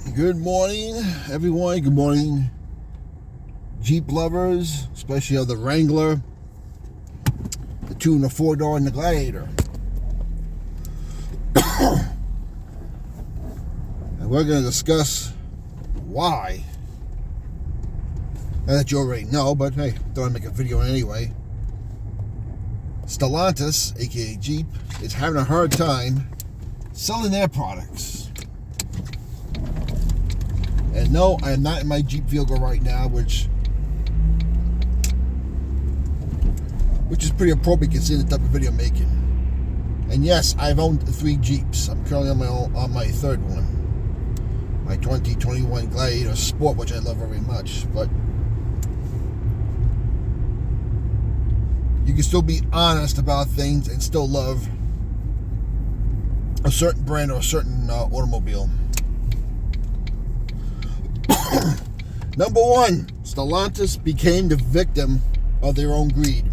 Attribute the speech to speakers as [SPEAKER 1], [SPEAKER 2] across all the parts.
[SPEAKER 1] Good morning, everyone. Good morning, Jeep lovers, especially of the Wrangler, the 2 and the 4-door, and the Gladiator. And we're going to discuss why. Now that you already know, but hey, thought I'd make a video anyway. Stellantis, aka Jeep, is having a hard time selling their products. And no, I am not in my Jeep vehicle right now, which is pretty appropriate considering the type of video I'm making. And yes, I've owned 3 Jeeps. I'm currently on my third one, my 2021 Gladiator Sport, which I love very much. But you can still be honest about things and still love a certain brand or a certain automobile. Number 1, Stellantis became the victim of their own greed.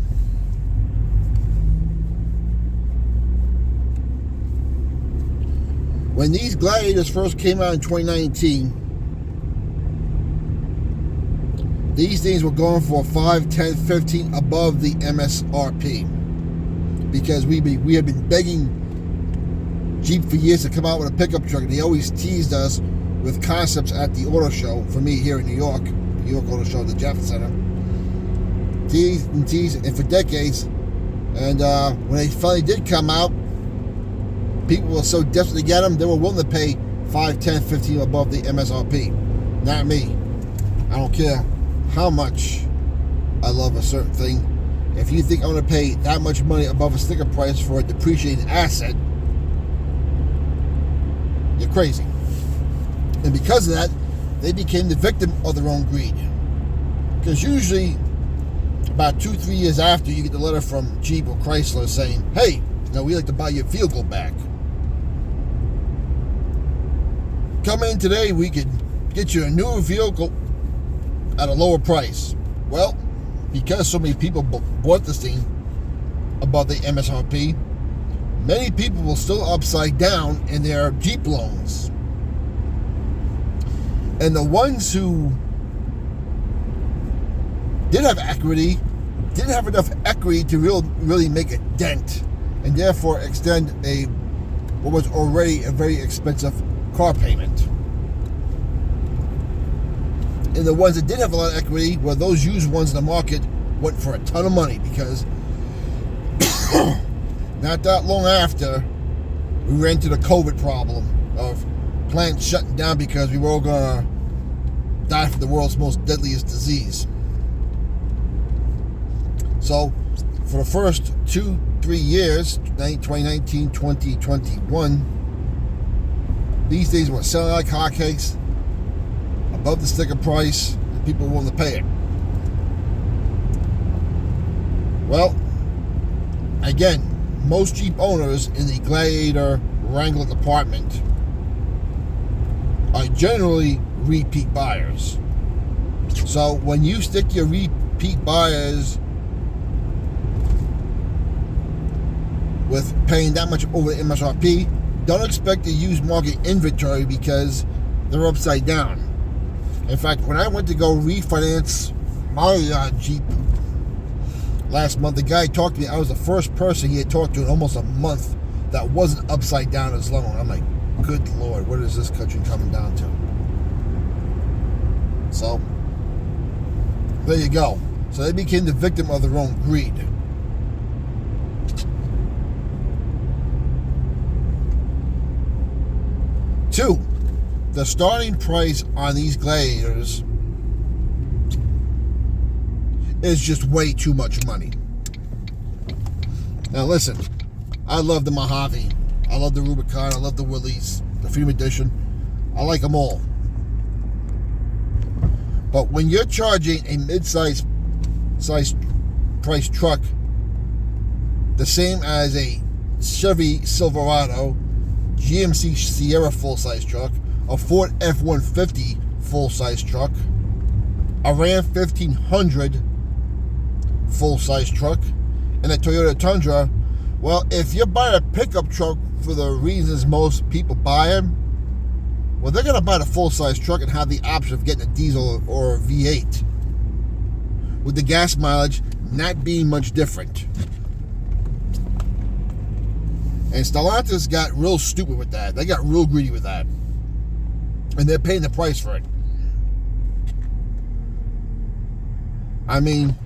[SPEAKER 1] When these Gladiators first came out in 2019, these things were going for 5, 10, 15 above the MSRP, because we have been begging Jeep for years to come out with a pickup truck, and they always teased us with concepts at the auto show. For me here in New York Auto Show at the Javits Center, teased and for decades. And when they finally did come out, people were so desperate to get them, they were willing to pay 5, 10, 15 above the MSRP. Not me. I don't care how much I love a certain thing. If you think I'm going to pay that much money above a sticker price for a depreciating asset, you're crazy. And because of that, they became the victim of their own greed. Because usually, about 2-3 years after, you get the letter from Jeep or Chrysler saying, hey, we'd like to buy your vehicle back. Come in today, we could get you a newer vehicle at a lower price. Well, because so many people bought this thing above the MSRP, many people will still upside down in their Jeep loans. And the ones who did have equity didn't have enough equity to really make a dent, and therefore extend what was already a very expensive car payment. And the ones that did have a lot of equity were those used ones in the market went for a ton of money, because not that long after, we ran into the COVID problem of plants shutting down because we were all going to die from the world's most deadliest disease. So, for the first 2-3 years, 2019, 2021, these days were selling like hotcakes, above the sticker price, and people were willing to pay it. Well, again, most Jeep owners in the Gladiator Wrangler department are generally repeat buyers. So when you stick your repeat buyers with paying that much over the MSRP, don't expect to use market inventory, because they're upside down. In fact, when I went to go refinance my Jeep last month, the guy talked to me. I was the first person he had talked to in almost a month that wasn't upside down his loan. I'm like, good Lord, what is this country coming down to? So, there you go. So they became the victim of their own greed. Two, the starting price on these Gladiators is just way too much money. Now listen, I love the Mojave, I love the Rubicon, I love the Willys, the Freedom Edition. I like them all. But when you're charging a mid-size price truck the same as a Chevy Silverado, GMC Sierra full-size truck, a Ford F-150 full-size truck, a Ram 1500 full-size truck, and a Toyota Tundra, well, if you're buying a pickup truck for the reasons most people buy them, Well, they're going to buy the full-size truck and have the option of getting a diesel or a V8, with the gas mileage not being much different. And Stellantis got real stupid with that. They got real greedy with that. And they're paying the price for it. I mean,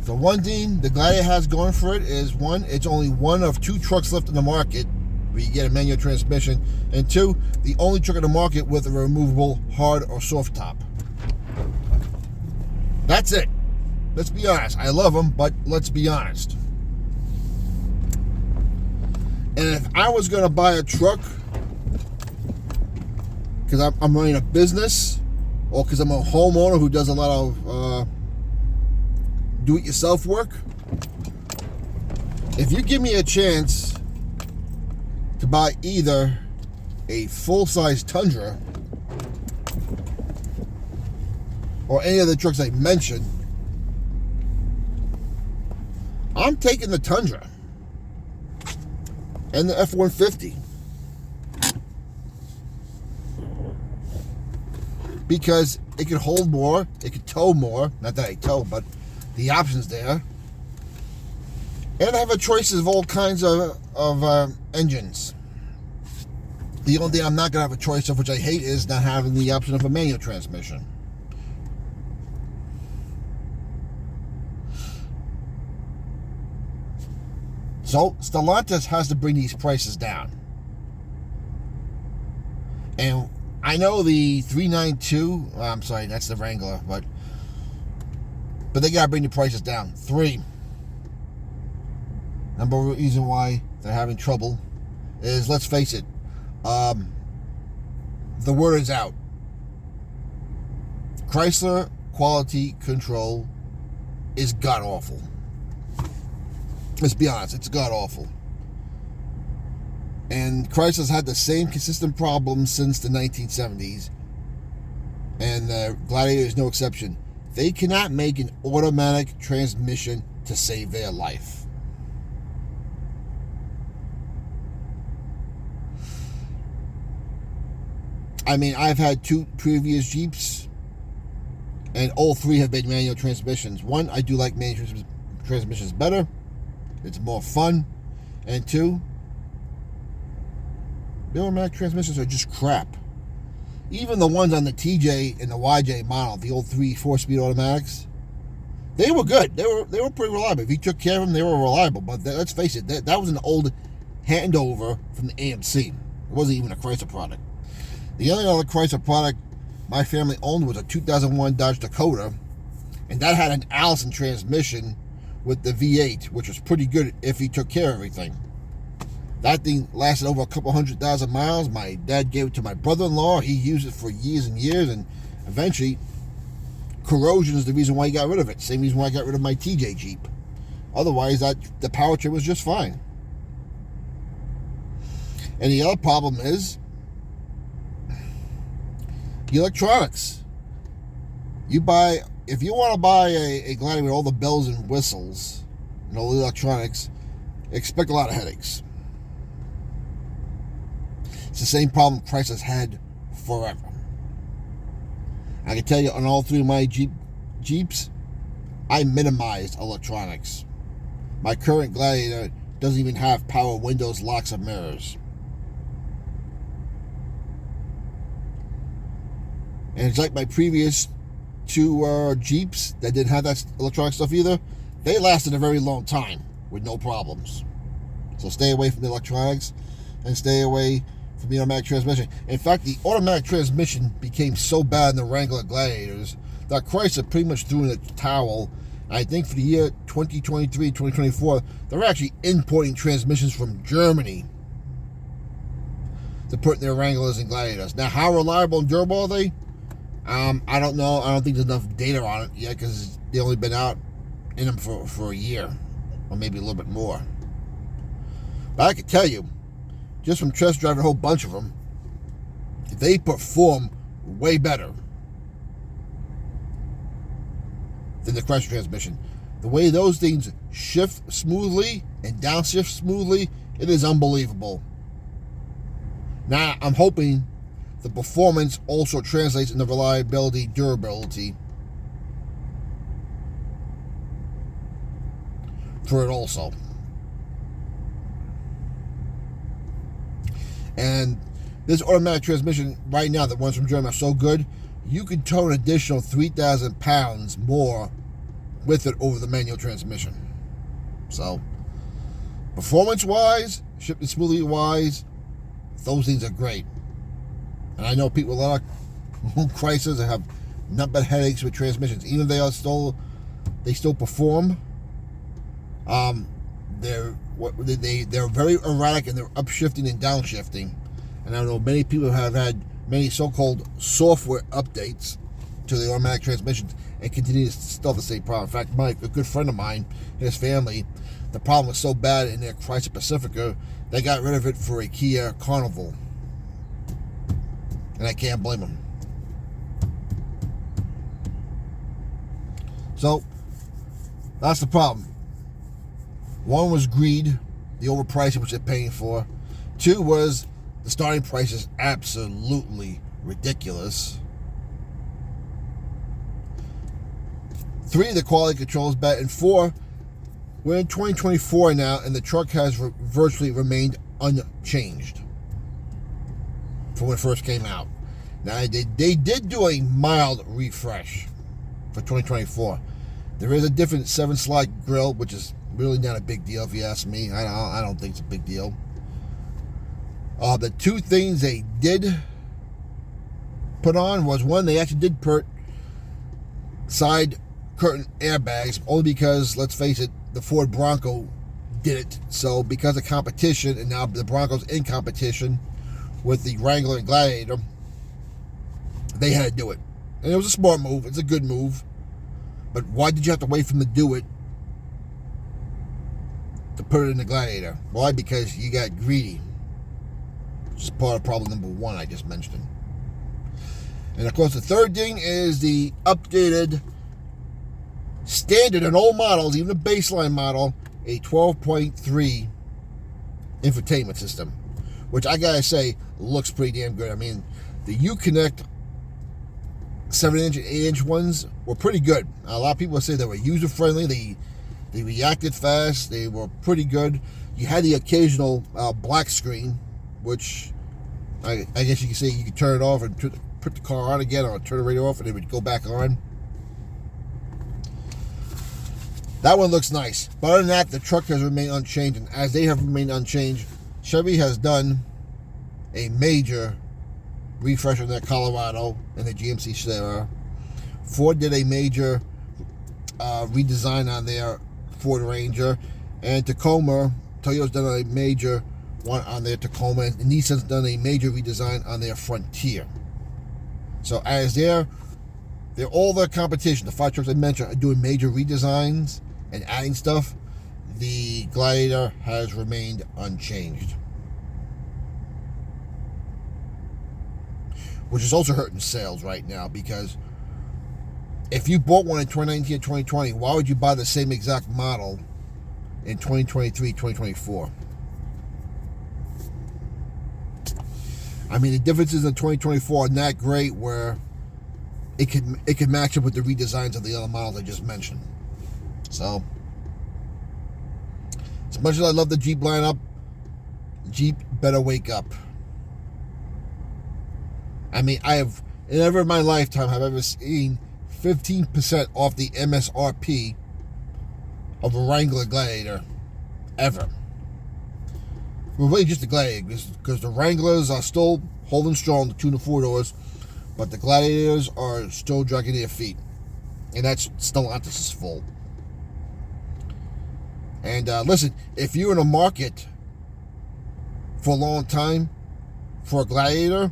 [SPEAKER 1] the one thing the Gladiator has going for it is, one, it's only one of 2 trucks left in the market where you get a manual transmission, and 2, the only truck in the market with a removable hard or soft top. That's it. Let's be honest. I love them, but let's be honest. And if I was going to buy a truck because I'm running a business, or because I'm a homeowner who does a lot of do-it-yourself work, if you give me a chance to buy either a full-size Tundra or any of the trucks I mentioned, I'm taking the Tundra and the F-150, because it can hold more, it can tow more. Not that I tow, but the options there. And I have a choice of all kinds of engines. The only thing I'm not going to have a choice of, which I hate, is not having the option of a manual transmission. So Stellantis has to bring these prices down. And I know the 392, I'm sorry, that's the Wrangler, but they got to bring the prices down. 3, number one reason why they're having trouble is, let's face it, the word is out. Chrysler quality control is god-awful. Let's be honest, it's god-awful. And Chrysler's had the same consistent problems since the 1970s. And the Gladiator is no exception. They cannot make an automatic transmission to save their life. I mean, I've had 2 previous Jeeps, and all 3 have been manual transmissions. 1, I do like manual transmissions better. It's more fun. And 2, the automatic transmissions are just crap. Even the ones on the TJ and the YJ model, the old 4-speed automatics, they were good. They were pretty reliable. If you took care of them, they were reliable. But let's face it, that was an old handover from the AMC. It wasn't even a Chrysler product. The only other Chrysler product my family owned was a 2001 Dodge Dakota, and that had an Allison transmission with the V8, which was pretty good if he took care of everything. That thing lasted over a couple 100,000 miles. My dad gave it to my brother-in-law. He used it for years and years, and eventually corrosion is the reason why he got rid of it. Same reason why I got rid of my TJ Jeep. Otherwise, the powertrain was just fine. And the other problem is the electronics. If you want to buy a Gladiator with all the bells and whistles and all the electronics, expect a lot of headaches. It's the same problem Chrysler's had forever. I can tell you, on all 3 of my Jeeps, I minimized electronics. My current Gladiator doesn't even have power windows, locks, or mirrors. And it's like my previous 2 Jeeps that didn't have that electronic stuff either. They lasted a very long time with no problems. So stay away from the electronics and stay away from the automatic transmission. In fact, the automatic transmission became so bad in the Wrangler Gladiators that Chrysler pretty much threw in the towel. I think for the year 2023, 2024, they're actually importing transmissions from Germany to put in their Wranglers and Gladiators. Now, how reliable and durable are they? I don't know. I don't think there's enough data on it yet, because they've only been out in them for a year, or maybe a little bit more. But I can tell you, just from test driving a whole bunch of them, they perform way better than the Chrysler transmission. The way those things shift smoothly and downshift smoothly, it is unbelievable. Now, I'm hoping the performance also translates into reliability, durability for it also. And this automatic transmission right now, the ones from Germany, are so good, you can tow an additional 3,000 pounds more with it over the manual transmission. So, performance-wise, shifting smoothly-wise, those things are great. And I know people with a lot of crises that have nut but headaches with transmissions. Even if they still perform, they're very erratic, and they're upshifting and downshifting. And I know many people have had many so-called software updates to the automatic transmissions and continue to still have the same problem. In fact, a good friend of mine and his family, the problem was so bad in their Chrysler Pacifica, they got rid of it for a Kia Carnival. And I can't blame them. So, that's the problem. One was greed, the overpricing which they're paying for. Two was the starting price is absolutely ridiculous. Three, the quality control is bad. And four, we're in 2024 now, and the truck has virtually remained unchanged from when it first came out. Now, they did do a mild refresh for 2024. There is a different 7-slot grill, which is really not a big deal if you ask me. I don't think it's a big deal. The two things they did put on was, one, they actually did put side curtain airbags, only because, let's face it, the Ford Bronco did it. So because of competition, and now the Bronco's in competition with the Wrangler and Gladiator, they had to do it. And it was a smart move. It's a good move. But why did you have to wait for them to do it to put it in the Gladiator? Why? Because you got greedy. Which is part of problem number one I just mentioned. And of course, the third thing is the updated standard and old models, even the baseline model, a 12.3 infotainment system, which I gotta say looks pretty damn good. I mean, the Uconnect 7-inch and 8-inch ones were pretty good. A lot of people say they were user friendly. They reacted fast. They were pretty good. You had the occasional black screen, which I guess you could say you could turn it off and put the car on again, or turn the radio off and it would go back on. That one looks nice. But other than that, the truck has remained unchanged. And as they have remained unchanged, Chevy has done a major refresh on their Colorado and the GMC Sierra. Ford did a major redesign on their Ford Ranger. And Tacoma, Toyota's done a major one on their Tacoma. And Nissan's done a major redesign on their Frontier. So as they're all the competition, the 5 trucks I mentioned, are doing major redesigns and adding stuff, the Gladiator has remained unchanged. Which is also hurting sales right now, because if you bought one in 2019 or 2020, why would you buy the same exact model in 2023, 2024? I mean, the differences in 2024 are not great, where it could match up with the redesigns of the other models I just mentioned. So, as much as I love the Jeep lineup, Jeep better wake up. I mean, never in my lifetime have I ever seen 15% off the MSRP of a Wrangler Gladiator, ever. Well, really just the Gladiator, because the Wranglers are still holding strong, the 2 and 4 doors, but the Gladiators are still dragging their feet. And that's Stellantis' fault. And listen, if you're in a market for a long time for a Gladiator,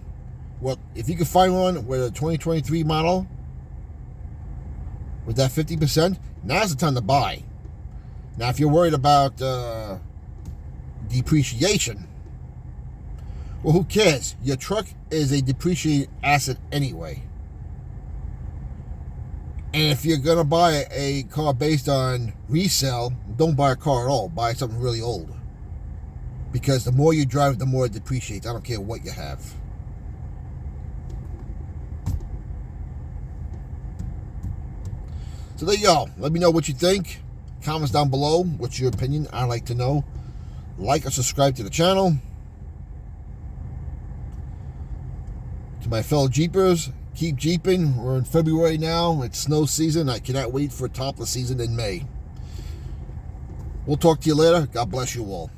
[SPEAKER 1] well, if you can find one with a 2023 model with that 50%, now's the time to buy. Now, if you're worried about depreciation, well, who cares? Your truck is a depreciating asset anyway. And if you're going to buy a car based on resale, don't buy a car at all. Buy something really old. Because the more you drive, the more it depreciates. I don't care what you have. So there you go. Let me know what you think. Comments down below. What's your opinion? I'd like to know. Like or subscribe to the channel. To my fellow Jeepers, keep Jeeping. We're in February now. It's snow season. I cannot wait for topless season in May. We'll talk to you later. God bless you all.